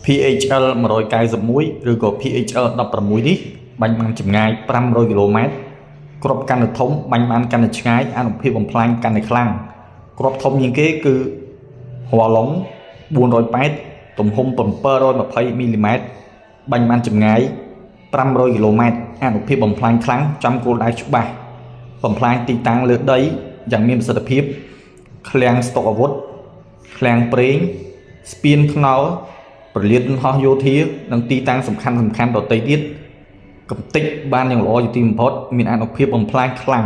PHL 191 ឬក៏ PHL 16នេះបាញ់បានចម្ងាយ500គីឡូម៉ែត្រគ្រាប់កាន់តែធំបាញ់បានកាន់តែឆ្ងាយអានុភាពបំផ្លាញកាន់តែខ្លាំងគ្រាប់ធំជាងគេគឺហួរឡុង408ទំហំ720មីលីម៉ែត្របាញ់បានចម្ងាយ500គីឡូម៉ែត្រអានុភាពបំផ្លាញខ្លាំងចំគោលដៅច្បាស់បំផ្លាញទីតាំងលើដីយ៉ាងមានប្រសិទ្ធភាពឃ្លាំងស្តុកអាវុធឃ្លាំងប្រេងស្ពានថ្នល់ប្រលានហោះយោធានិងទីតាំងសំខាន់ៗដទៃទៀតកំទេចបានយ៉ាងល្អជាទីបំផុតមានអានុភាពបំផ្លាញខ្លាំង